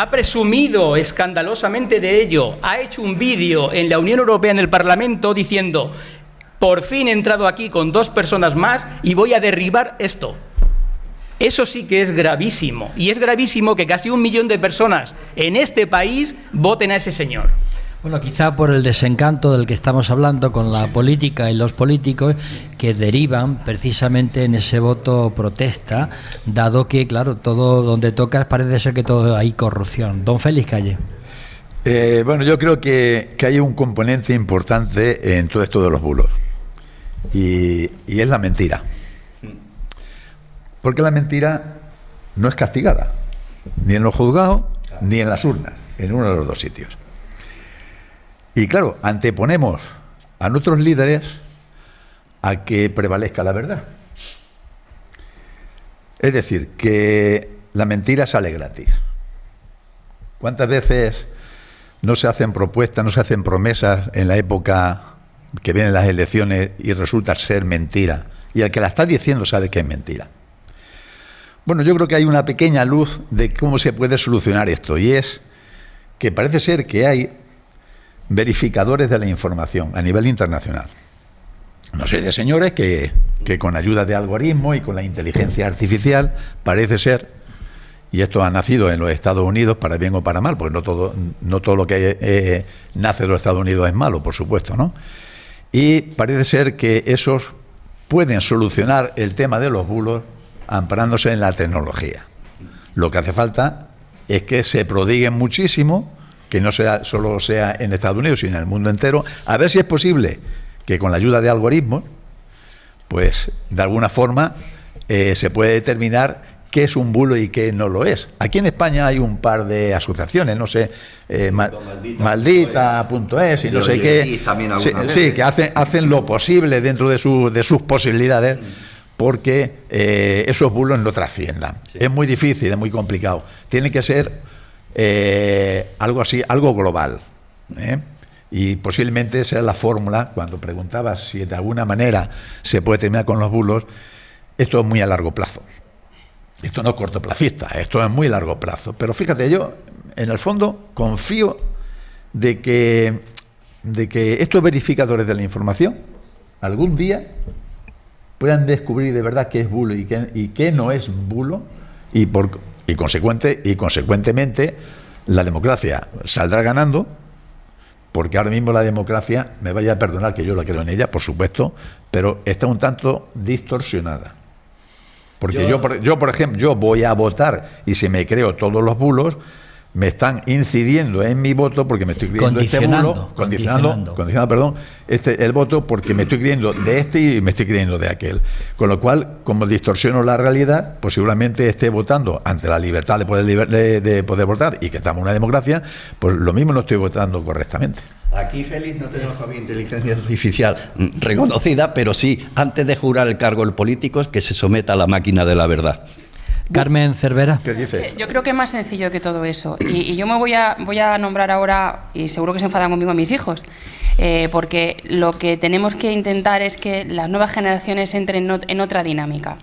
presumido escandalosamente de ello, ha hecho un vídeo en la Unión Europea, en el Parlamento, diciendo: por fin he entrado aquí con 2 personas más y voy a derribar esto. Eso sí que es gravísimo, y es gravísimo que casi 1 millón de personas en este país voten a ese señor. Bueno, quizá por el desencanto del que estamos hablando con la política y los políticos, que derivan precisamente en ese voto protesta, dado que, claro, todo donde tocas parece ser que todo hay corrupción. Don Félix Calle. Bueno, yo creo que hay un componente importante en todo esto de los bulos, y es la mentira. Porque la mentira no es castigada, ni en los juzgados, ni en las urnas, en uno de los 2 sitios. Y claro, anteponemos a nuestros líderes a que prevalezca la verdad. Es decir, que la mentira sale gratis. ¿Cuántas veces no se hacen propuestas, no se hacen promesas en la época que vienen las elecciones y resulta ser mentira? Y el que la está diciendo sabe que es mentira. Bueno, yo creo que hay una pequeña luz de cómo se puede solucionar esto, y es que parece ser que hay verificadores de la información a nivel internacional. Una serie de señores que con ayuda de algoritmos y con la inteligencia artificial, parece ser, y esto ha nacido en los Estados Unidos para bien o para mal, porque no todo lo que nace de los Estados Unidos es malo, por supuesto, ¿no? Y parece ser que esos pueden solucionar el tema de los bulos amparándose en la tecnología. Lo que hace falta es que se prodiguen muchísimo, que no solo sea en Estados Unidos, sino en el mundo entero, a ver si es posible que con la ayuda de algoritmos, pues de alguna forma se puede determinar qué es un bulo y qué no lo es. Aquí en España hay un par de asociaciones, no sé, maldita.es y no sé qué, sí, que hacen lo posible dentro de sus posibilidades, porque esos bulos no trasciendan. Sí. Es muy difícil, es muy complicado. Tiene que ser algo así, algo global, y posiblemente sea la fórmula. Cuando preguntabas si de alguna manera se puede terminar con los bulos, esto es muy a largo plazo. Esto no es cortoplacista, esto es muy largo plazo. Pero fíjate, yo en el fondo confío de que estos verificadores de la información algún día puedan descubrir de verdad qué es bulo y qué no es bulo, y consecuentemente la democracia saldrá ganando, porque ahora mismo la democracia, me vaya a perdonar que yo la creo en ella, por supuesto, pero está un tanto distorsionada. Porque yo, por ejemplo, yo voy a votar, y si me creo todos los bulos, me están incidiendo en mi voto, porque me estoy creyendo condicionando el voto, porque me estoy creyendo de este y me estoy creyendo de aquel. Con lo cual, como distorsiono la realidad, pues seguramente esté votando ante la libertad de poder votar, y que estamos en una democracia, pues lo mismo no estoy votando correctamente. Aquí, Félix, no tenemos todavía inteligencia artificial reconocida, pero sí, antes de jurar el cargo el político, es que se someta a la máquina de la verdad. Carmen Cervera. ¿Qué dices? Yo creo que es más sencillo que todo eso. Y yo me voy a nombrar ahora, y seguro que se enfadan conmigo, a mis hijos, porque lo que tenemos que intentar es que las nuevas generaciones entren en otra dinámica.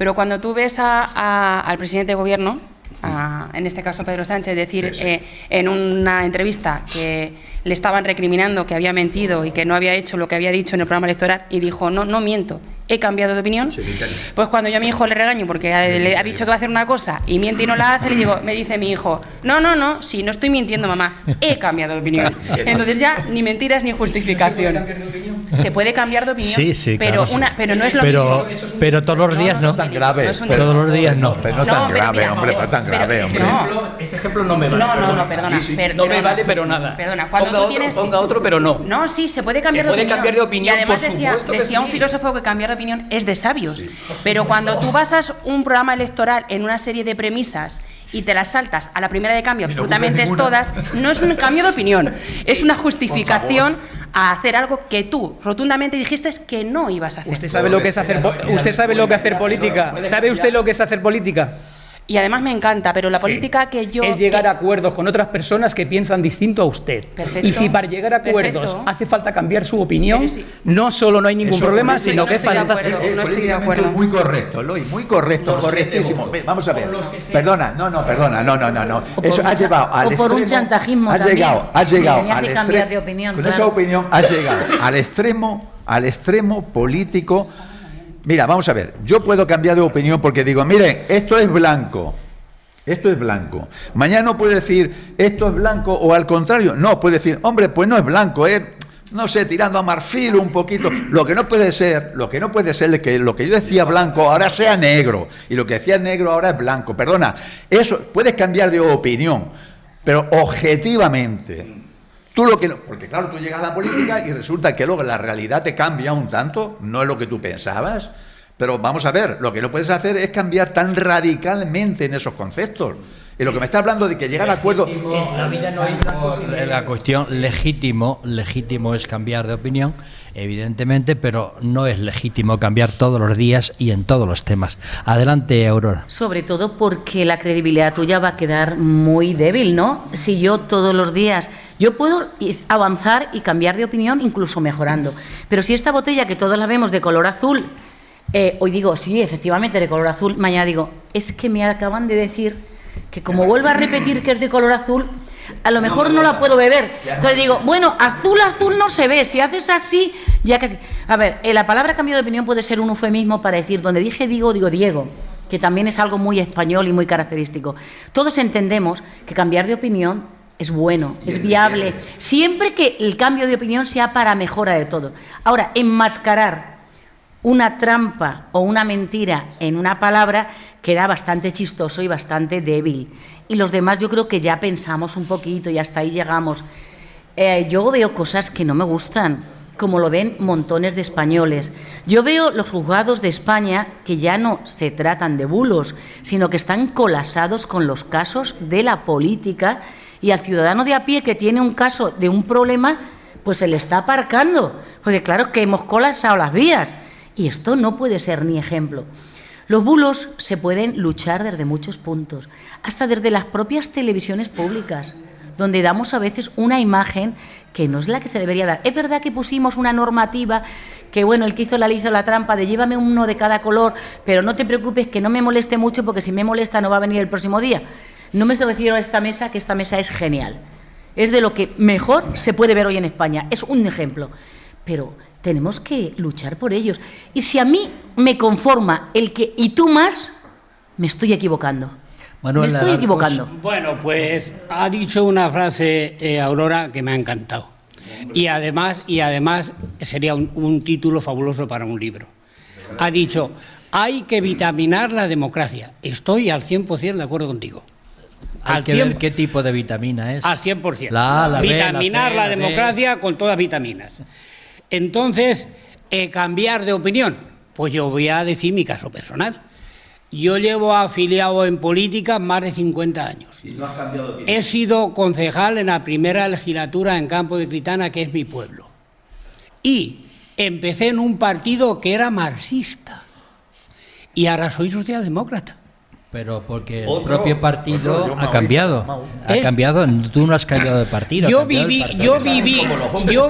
Pero cuando tú ves al presidente de gobierno, en este caso Pedro Sánchez, decir en una entrevista que le estaban recriminando que había mentido y que no había hecho lo que había dicho en el programa electoral, y dijo, no miento, he cambiado de opinión, pues cuando yo a mi hijo le regaño porque le ha dicho que va a hacer una cosa y miente y no la hace, le digo, me dice mi hijo, no, sí, no estoy mintiendo, mamá, he cambiado de opinión. Entonces ya ni mentiras ni justificación. Se puede cambiar de opinión, sí, pero, claro. Pero no es lo mismo. Pero todos los días no. Tan grave. Todos los días no. Pero no tan grave, hombre, no tan grave, hombre. Ese ejemplo no me vale. No, perdona. No me vale, pero nada. Perdona, cuando ponga otro, pero no. No, sí, se puede cambiar Se puede cambiar de opinión, y además por supuesto que decía sí. un filósofo que cambiar de opinión es de sabios. Pero cuando tú basas un programa electoral en una serie de premisas y te las saltas a la primera de cambio, absolutamente todas, no es un cambio de opinión, es una justificación a hacer algo que tú rotundamente dijiste que no ibas a hacer. ¿Usted sabe lo que es hacer política? ¿Sabe usted lo que es hacer política? Y además me encanta, pero la política que yo... Es llegar a acuerdos con otras personas que piensan distinto a usted. Perfecto. Y si para llegar a acuerdos hace falta cambiar su opinión, no solo no hay ningún problema, sino que es fantástico. No estoy de acuerdo. Muy correcto, Eloy, muy correcto, correctísimo. Vamos a ver. Perdona, no. Eso ha llevado al extremo. O por un chantajismo Has también. llegado Me hace al cambiar de extremo. opinión, Con claro. esa opinión has llegado al extremo político. Mira, vamos a ver. Yo puedo cambiar de opinión porque digo, miren, esto es blanco. Esto es blanco. Mañana no puede decir esto es blanco o al contrario. No, puede decir, hombre, pues no es blanco, no sé, tirando a marfil un poquito. Lo que no puede ser es que lo que yo decía blanco ahora sea negro y lo que decía negro ahora es blanco. Perdona, eso puedes cambiar de opinión, pero objetivamente. Porque claro, tú llegas a la política y resulta que luego la realidad te cambia un tanto, no es lo que tú pensabas. Pero vamos a ver, lo que no puedes hacer es cambiar tan radicalmente en esos conceptos. Y lo que me está hablando de que llegar a acuerdo... La cuestión legítimo es cambiar de opinión, evidentemente, pero no es legítimo cambiar todos los días y en todos los temas. Adelante, Aurora. Sobre todo porque la credibilidad tuya va a quedar muy débil, ¿no? Si yo todos los días... Yo puedo avanzar y cambiar de opinión, incluso mejorando. Pero si esta botella que todos la vemos de color azul... hoy digo, sí, efectivamente, de color azul. Mañana digo, es que me acaban de decir que como vuelvo a repetir que es de color azul, a lo mejor no la puedo beber. Entonces digo, bueno, azul no se ve. Si haces así, ya que sí. A ver, la palabra cambio de opinión puede ser un eufemismo para decir, donde dije digo Diego, que también es algo muy español y muy característico. Todos entendemos que cambiar de opinión es bueno, es viable, siempre que el cambio de opinión sea para mejora de todo. Ahora, enmascarar una trampa o una mentira en una palabra queda bastante chistoso y bastante débil. Y los demás yo creo que ya pensamos un poquito y hasta ahí llegamos. Yo veo cosas que no me gustan, como lo ven montones de españoles. Yo veo los juzgados de España que ya no se tratan de bulos, sino que están colapsados con los casos de la política, y al ciudadano de a pie que tiene un caso de un problema, pues se le está aparcando, porque claro que hemos colapsado las vías. Y esto no puede ser ni ejemplo. Los bulos se pueden luchar desde muchos puntos, hasta desde las propias televisiones públicas, donde damos a veces una imagen que no es la que se debería dar. Es verdad que pusimos una normativa que, bueno, el que hizo la trampa de llévame uno de cada color, pero no te preocupes que no me moleste mucho, porque si me molesta no va a venir el próximo día. No me refiero a esta mesa, que esta mesa es genial. Es de lo que mejor se puede ver hoy en España. Es un ejemplo. Pero tenemos que luchar por ellos. Y si a mí me conforma el que y tú más, me estoy equivocando. Me estoy equivocando. Bueno, pues ha dicho una frase, Aurora, que me ha encantado. Y además sería un título fabuloso para un libro. Ha dicho, hay que vitaminar la democracia. Estoy al 100% de acuerdo contigo. Hay que ver qué tipo de vitamina es. Al 100%. La vitaminar B, la la C, democracia con todas vitaminas. Entonces, cambiar de opinión. Pues yo voy a decir mi caso personal. Yo llevo afiliado en política más de 50 años. ¿Y no has cambiado de opinión? He sido concejal en la primera legislatura en Campo de Critana, que es mi pueblo. Y empecé en un partido que era marxista. Y ahora soy socialdemócrata. Pero porque el propio partido ha cambiado. Ha cambiado, tú no has cambiado de partido. Yo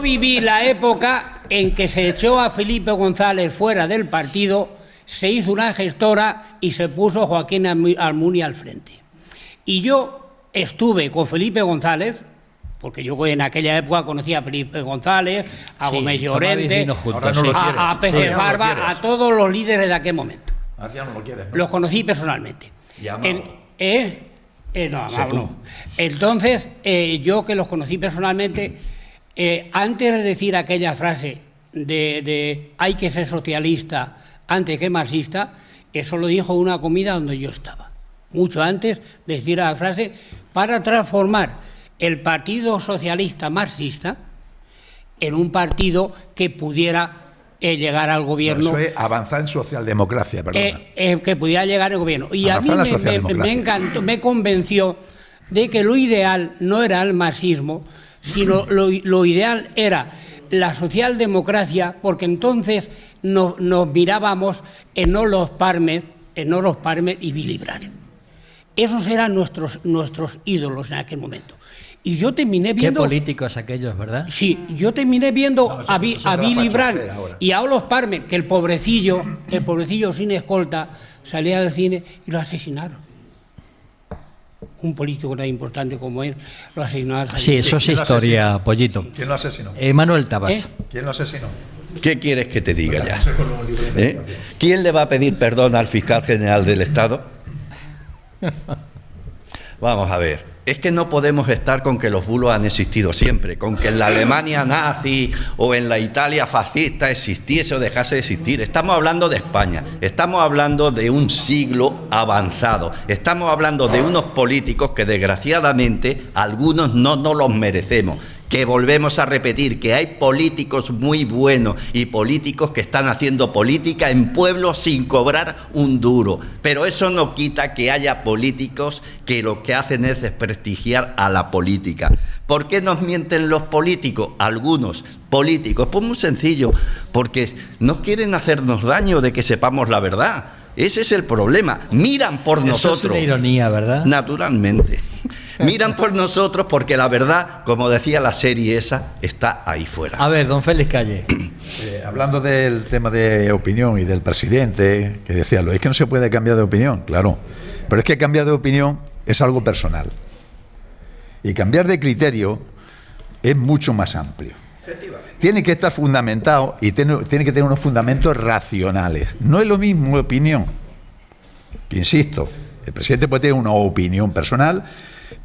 viví la época en que se echó a Felipe González fuera del partido, se hizo una gestora y se puso Joaquín Almunia al frente. Y yo estuve con Felipe González, porque yo en aquella época conocía a Felipe González, a Gómez Llorente, a Pérez Barba, a todos los líderes de aquel momento. Ya no lo quieres, ¿no? Los conocí personalmente. ¿Y Amado? No, Amado no. Entonces, yo que los conocí personalmente, antes de decir aquella frase de hay que ser socialista antes que marxista, eso lo dijo en una comida donde yo estaba. Mucho antes de decir la frase, para transformar el Partido Socialista Marxista en un partido que pudiera llegar al gobierno. No, eso es avanzar en socialdemocracia, perdona. Que pudiera llegar al gobierno. Y avanzar a mí me encantó, me convenció de que lo ideal no era el marxismo, sino lo ideal era la socialdemocracia, porque entonces nos mirábamos en Olof Palme y Willy Brandt. Esos eran nuestros ídolos en aquel momento. Y yo terminé viendo... Qué políticos aquellos, ¿verdad? Sí, yo terminé viendo a Willy Brandt y a Olof Palme, que el pobrecillo sin escolta, salía del cine y lo asesinaron. Un político tan importante como él lo asesinaron. Sí, eso es historia, Pollito. ¿Quién lo asesinó? Manuel Tabas. ¿Quién lo asesinó? ¿Qué quieres que te diga ya? ¿Quién le va a pedir perdón al fiscal general del Estado? Vamos a ver. Es que no podemos estar con que los bulos han existido siempre, con que en la Alemania nazi o en la Italia fascista existiese o dejase de existir. Estamos hablando de España, estamos hablando de un siglo avanzado, estamos hablando de unos políticos que desgraciadamente algunos no nos los merecemos. Que volvemos a repetir, que hay políticos muy buenos y políticos que están haciendo política en pueblos sin cobrar un duro. Pero eso no quita que haya políticos que lo que hacen es desprestigiar a la política. ¿Por qué nos mienten los políticos? Algunos políticos, pues muy sencillo, porque no quieren hacernos daño de que sepamos la verdad. Ese es el problema. Miran por nosotros. Eso es una ironía, ¿verdad? Naturalmente. Miran por nosotros porque la verdad, como decía la serie esa, está ahí fuera. A ver, don Félix Calle. Hablando del tema de opinión y del presidente, que decía, es que no se puede cambiar de opinión, claro. Pero es que cambiar de opinión es algo personal. Y cambiar de criterio es mucho más amplio. Tiene que estar fundamentado y tiene que tener unos fundamentos racionales. No es lo mismo opinión. Insisto, el presidente puede tener una opinión personal,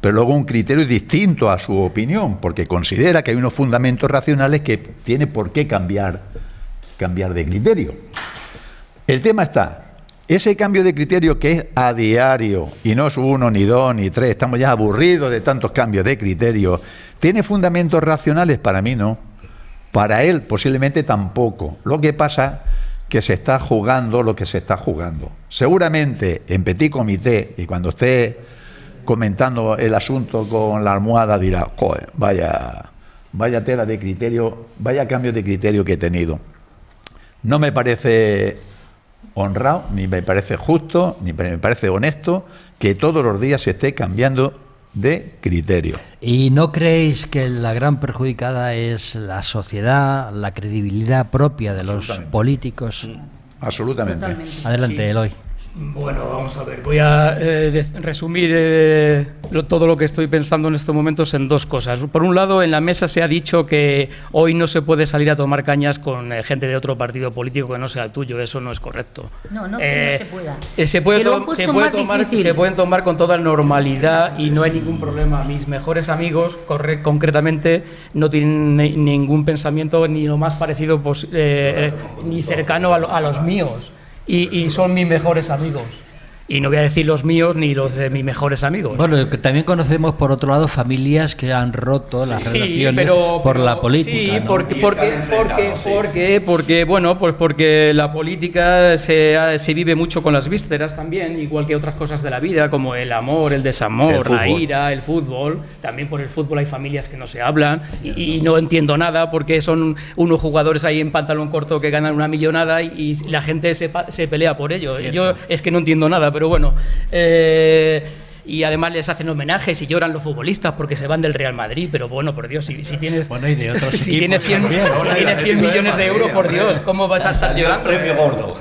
pero luego un criterio distinto a su opinión, porque considera que hay unos fundamentos racionales que tiene por qué cambiar de criterio. El tema está, ese cambio de criterio que es a diario, y no es 1, ni 2, ni 3, estamos ya aburridos de tantos cambios de criterio, ¿tiene fundamentos racionales? Para mí no. Para él posiblemente tampoco. Lo que pasa que se está jugando lo que se está jugando. Seguramente en petit comité, y cuando esté comentando el asunto con la almohada dirá, joder, vaya tela de criterio, vaya cambio de criterio que he tenido. No me parece honrado, ni me parece justo, ni me parece honesto que todos los días se esté cambiando de criterio. ¿Y no creéis que la gran perjudicada es la sociedad, la credibilidad propia de los políticos? Absolutamente. Adelante, sí. Eloy. Bueno, vamos a ver, voy a resumir todo lo que estoy pensando en estos momentos en dos cosas. Por un lado, en la mesa se ha dicho que hoy no se puede salir a tomar cañas con gente de otro partido político que no sea el tuyo. Eso no es correcto. No, que no se pueda. Se pueden tomar con toda normalidad y no hay ningún problema. Mis mejores amigos, concretamente, no tienen ningún pensamiento ni lo más parecido ni cercano a los míos. Y son mis mejores amigos. Y no voy a decir los míos ni los de mis mejores amigos. Bueno, también conocemos, por otro lado, familias que han roto las relaciones por la política. Sí, ¿no? porque la política se vive mucho con las vísceras también, igual que otras cosas de la vida, como el amor, el desamor, la ira, el fútbol. También por el fútbol hay familias que no se hablan y no entiendo nada porque son unos jugadores ahí en pantalón corto que ganan una millonada y la gente se pelea por ello. Cierto. Yo es que no entiendo nada. Pero bueno, y además les hacen homenajes y lloran los futbolistas porque se van del Real Madrid, pero bueno, por Dios, si tienes bueno, y de otros si tienes 100 millones de euros, por Dios, ¿cómo vas a estar llorando? Premio gordo.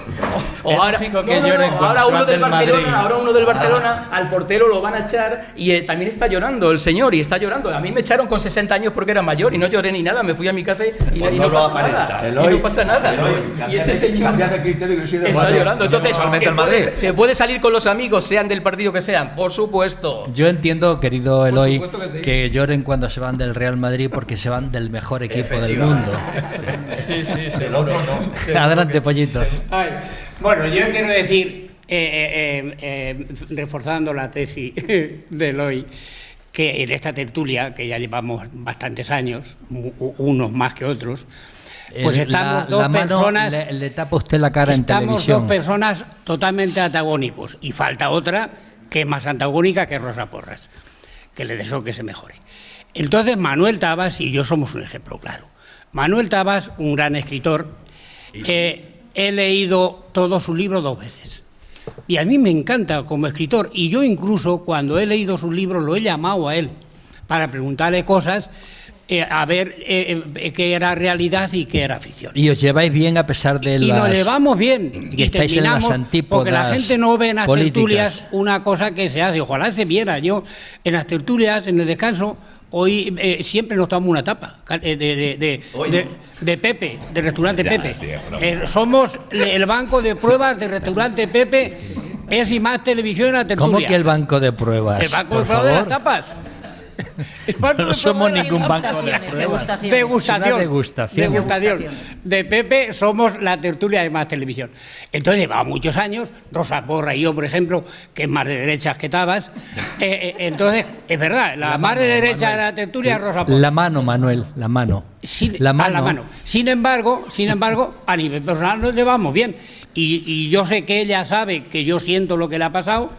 O Es ahora, lógico que lloren cuando ahora se uno van del del Madrid. Barcelona, ahora uno del Barcelona, al portero lo van a echar y también está llorando el señor y está llorando. A mí me echaron con 60 años porque era mayor y no lloré ni nada, me fui a mi casa y Pues no no lo pasa aparenta. nada. Eloy, Y no pasa nada. Eloy, Y ese señor cambia de criterio, yo soy del está Madrid. llorando. Entonces, Igualmente ¿se el Madrid. se puede salir con los amigos, sean del partido que sean? Por supuesto. Yo entiendo, querido Eloy, supuesto que sí. que lloren cuando se van del Real Madrid porque se van del mejor equipo del mundo. Sí, sí, sí. El otro no. Adelante, Pollito. Ay, bueno, yo quiero decir, reforzando la tesis de Eloy, que en esta tertulia, que ya llevamos bastantes años, unos más que otros, pues estamos dos personas. Le tapa usted la cara en Estamos televisión. dos personas totalmente antagónicos y falta otra que es más antagónica, que es Rosa Porras, que le deseo que se mejore. Entonces Manuel Tabas y yo somos un ejemplo claro. Manuel Tabas, un gran escritor, he leído todo su libro 2 veces y a mí me encanta como escritor, y yo incluso cuando he leído sus libros lo he llamado a él para preguntarle cosas, a ver qué era realidad y qué era ficción. Y os lleváis bien a pesar de Y las... nos llevamos bien. que Y estáis en las terminamos, antípodas porque la gente no ve en las políticas. tertulias una cosa que se hace. Ojalá se viera. Yo, en las tertulias, en el descanso, hoy siempre nos tomamos una tapa de Pepe, del restaurante Pepe. Sí, broma. Somos el banco de pruebas del restaurante Pepe. Es y más televisión en la tertulia. ¿Cómo que el banco de pruebas? El banco Por de pruebas de las favor. tapas. El banco No de somos pruebas de las ningún tapas. banco de pruebas. Degustación. Es una degustación. Degustación. De Pepe somos la tertulia de Más Televisión. Entonces llevaba muchos años, Rosa Porra y yo, por ejemplo, que es más de derechas que Tabas. Entonces, es verdad, la más de derecha de la tertulia es Rosa Porra. La mano, Manuel, la mano. La mano. Sin embargo, a nivel personal nos llevamos bien. Y yo sé que ella sabe que yo siento lo que le ha pasado,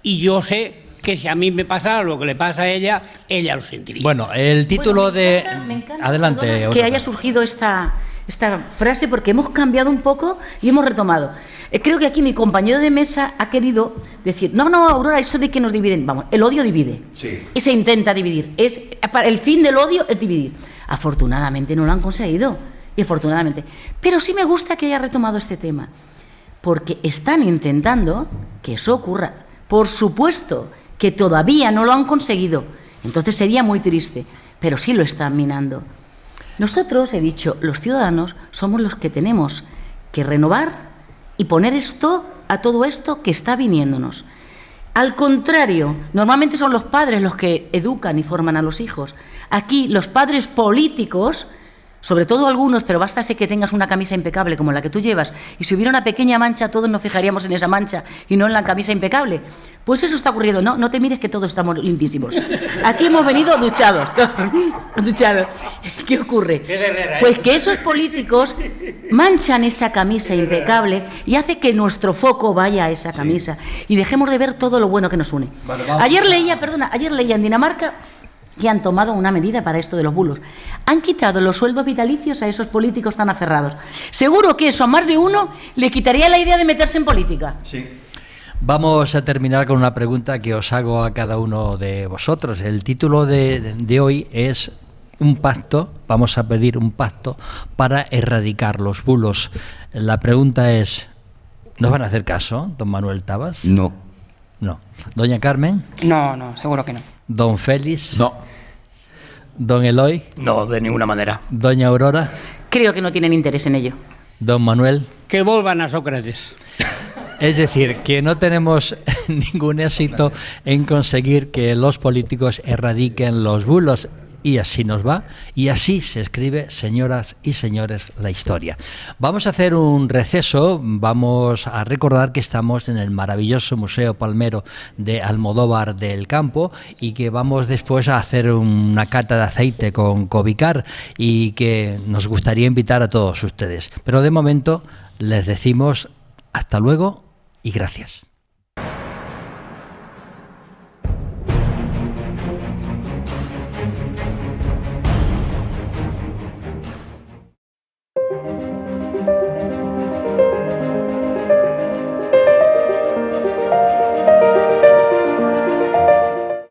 y yo sé que si a mí me pasara lo que le pasa a ella lo sentiría. Bueno, el título Bueno, de... me encanta, Adelante. perdona, que Aurora. haya surgido esta frase, porque hemos cambiado un poco y hemos retomado. Creo que aquí mi compañero de mesa ha querido decir, no, Aurora, eso de que nos dividen, vamos, el odio divide. Sí. Y se intenta dividir. El fin del odio es dividir. Afortunadamente no lo han conseguido. Y afortunadamente. Pero sí me gusta que haya retomado este tema, porque están intentando que eso ocurra. Por supuesto que todavía no lo han conseguido. Entonces sería muy triste, pero sí lo están minando. Nosotros, he dicho, los ciudadanos somos los que tenemos que renovar y poner a todo esto que está viniéndonos. Al contrario, normalmente son los padres los que educan y forman a los hijos. Aquí los padres políticos, sobre todo algunos, pero bástase que tengas una camisa impecable como la que tú llevas, y si hubiera una pequeña mancha todos nos fijaríamos en esa mancha y no en la camisa impecable. Pues eso está ocurriendo. No te mires, que todos estamos limpísimos. Aquí hemos venido duchados. ¿Qué ocurre? Pues que esos políticos manchan esa camisa impecable y hace que nuestro foco vaya a esa camisa y dejemos de ver todo lo bueno que nos une. Ayer leía en Dinamarca que han tomado una medida para esto de los bulos. Han quitado los sueldos vitalicios a esos políticos tan aferrados. Seguro que eso a más de uno le quitaría la idea de meterse en política. Sí. Vamos a terminar con una pregunta que os hago a cada uno de vosotros. El título de hoy es un pacto, vamos a pedir un pacto para erradicar los bulos. La pregunta es, ¿nos van a hacer caso, don Manuel Tabas? No. No. ¿Doña Carmen? No, seguro que no. ¿Don Félix? No. ¿Don Eloy? No, de ninguna manera. ¿Doña Aurora? Creo que no tienen interés en ello. ¿Don Manuel? Que vuelvan a Sócrates. Es decir, que no tenemos ningún éxito en conseguir que los políticos erradiquen los bulos. Y así nos va, y así se escribe, señoras y señores, la historia. Vamos a hacer un receso, vamos a recordar que estamos en el maravilloso Museo Palmero de Almodóvar del Campo y que vamos después a hacer una cata de aceite con Covicar y que nos gustaría invitar a todos ustedes. Pero de momento les decimos hasta luego y gracias.